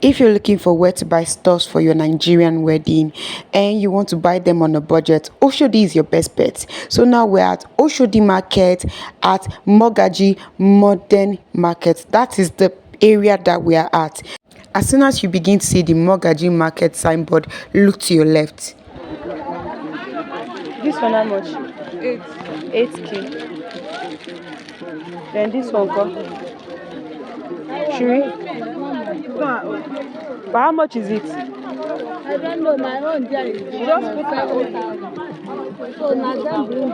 If you're looking for where to buy stuffs for your Nigerian wedding and you want to buy them on a budget, Oshodi is your best bet. So now we're at Oshodi Market at Mogaji Modern Market. That is the area that we are at. As soon as you begin to see the Mogaji Market signboard, look to your left. This one how much? 8K. Then this one come. 3. But how much is it? I don't know, my own there is just put my own. So now them bring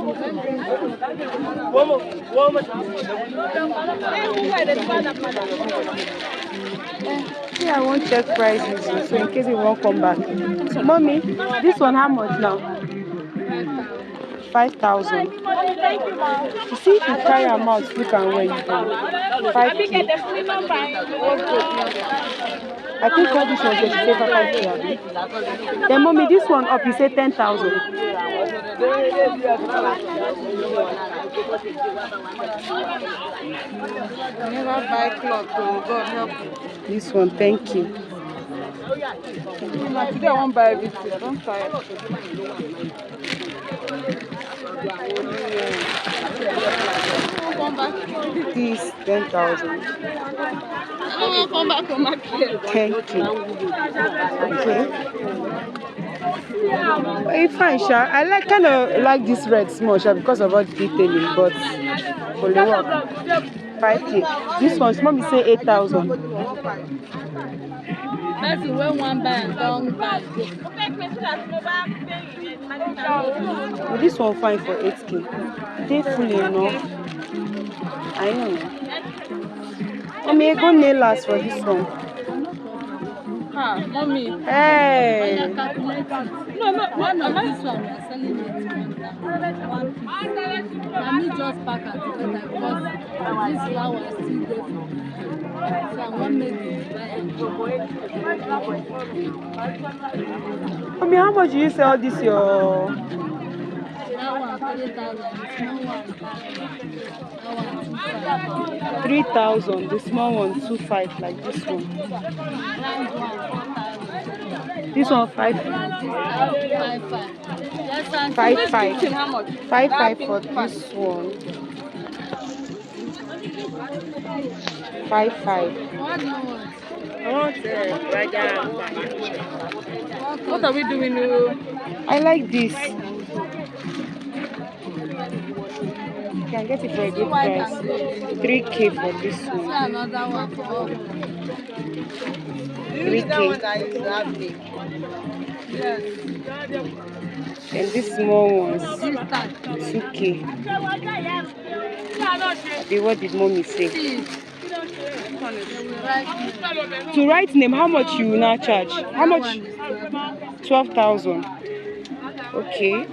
Yeah, I won't check prices, so in case it won't come back. Mommy, this one how much now? 5,000. You see, if you carry them out, look and where you go. 5K. I think all this one is say 5,000. Then mommy, this one up, you say 10,000. Never buy cloth, so God help you. This one, thank you. Today I won't buy everything, I don't tire. This 10,000. Come back to market. Thank you. Okay. It's fine, Sha. I kind of like this red small, Sha, because of all the detailing, but for the work, 5K. This one, mommy say 8,000. That's when one buy and don't buy. Well, this one fine for 8K. They fully enough. I know. Mommy, go nailers for this one. Mommy. Hey. No, one of this one we are selling it 150. Let me just pack and together because this flower is still there. So I want me to buy it. Mommy, how much do you sell this your? That one 3,000. That one 3,000. The small one 2,500, like this one. This one 5,500. 5,500. 5,500 for this one. 5,500. What do you want? I want bridal. What are we doing? I like this. You can get it for a good price. 3K for this See one. another one for all. 3K. Yes. And this small ones, This time. 2K. What did mommy say? See. To write name, how much you now charge? How much? 12,000. Okay.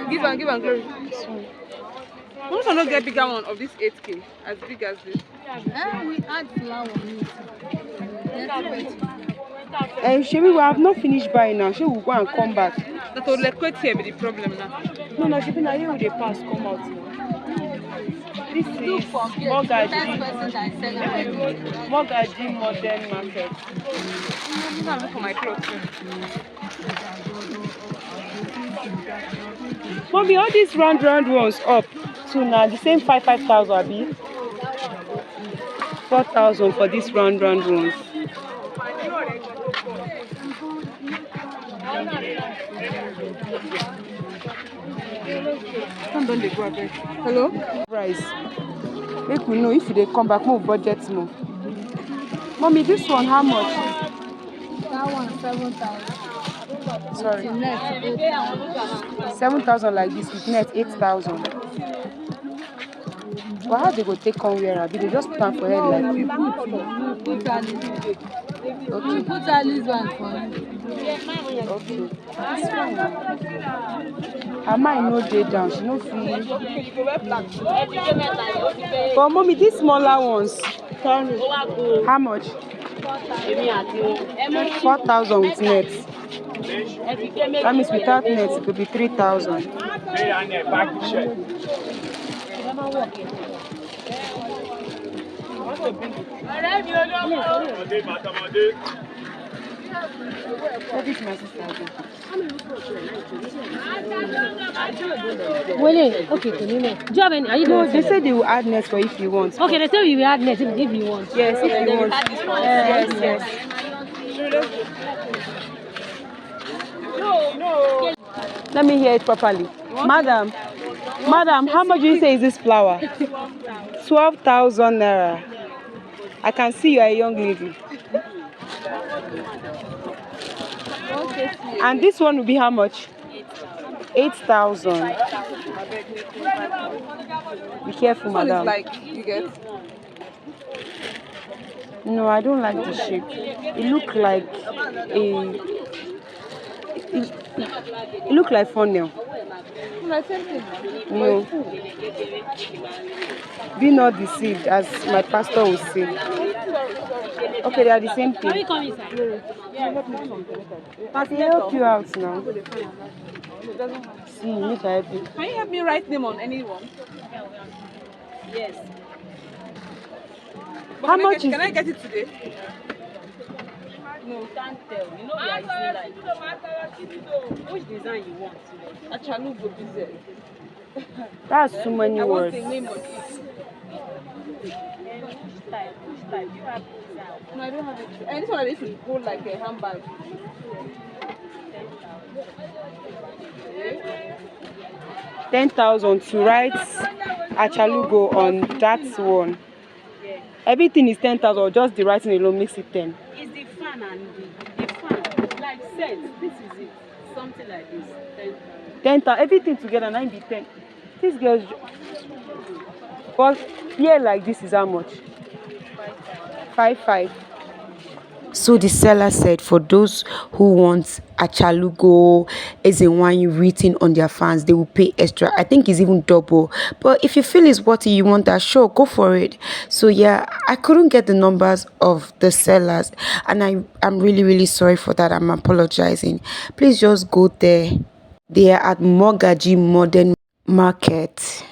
Give and glory. Once I don't get bigger one of this 8K, as big as this. We add flour on it. Shemi, we have not finished buying now. She will go and come back. That will let quite here be the problem now. No, Shemi, now here will they pass come out now. This is Mogaji Modern Market. I'm looking for my clothes. Mommy, all these round ones up to now the same 5,000, abi? 4,000 for these round ones. Hello? Price. Make we know if they come back more budget more. Mommy, this one how much? That one 7,000. Sorry. Net 8,000. 7,000 like this with net 8,000. Well, how they go take on wear? They just put on for head like. We put at least one for you. Okay. That's fine. Her mind no day down. She no feel. But mommy, these smaller ones. How much? 4,000 with net. That means without net it could be 3,000. That is my sister. Wait, okay, can you make? Do you have any? Are you No, doing they seven? said they will add next for if you want. Okay, they say we will add next if you want. Yes, if you want. Yes, yes. Let me hear it properly. Madam, how much do you say is this flower? 12,000 naira. I can see you are a young lady. And this one will be how much? 8,000. Be careful, madam. Like, you get? No, I don't like the shape. It look like it look like funnel. Like same thing. No. Be not deceived, as my pastor will say. Okay, they are the same Can we thing. come inside? I can help you out now. See, make I help you. Can you help me write name on anyone? Yes. How much is Can I get it today? No, can't tell. You know we are using like which design you want. Achalu go busy. That's too many I want words. the name on it. Which type? Which type? You have design. No, I don't have it. And this one I should go like a handbag. 10,000 to write Achalugo on that one. Yeah. Everything is 10,000, or just the writing alone makes it 10. It's the fan and the fan. Like set. This is it. Something like this. 10,000. 10,000, everything together, 9 be 10. This girl's. But here, like this is how much? 5,500. So the seller said for those who want Achalugo as in wine written on their fans, they will pay extra. I think it's even double. But if you feel it's worth it, you want that, sure, go for it. So yeah, I couldn't get the numbers of the sellers, and I'm really, really sorry for that. I'm apologizing. Please just go there. They are at Mogaji Modern Market.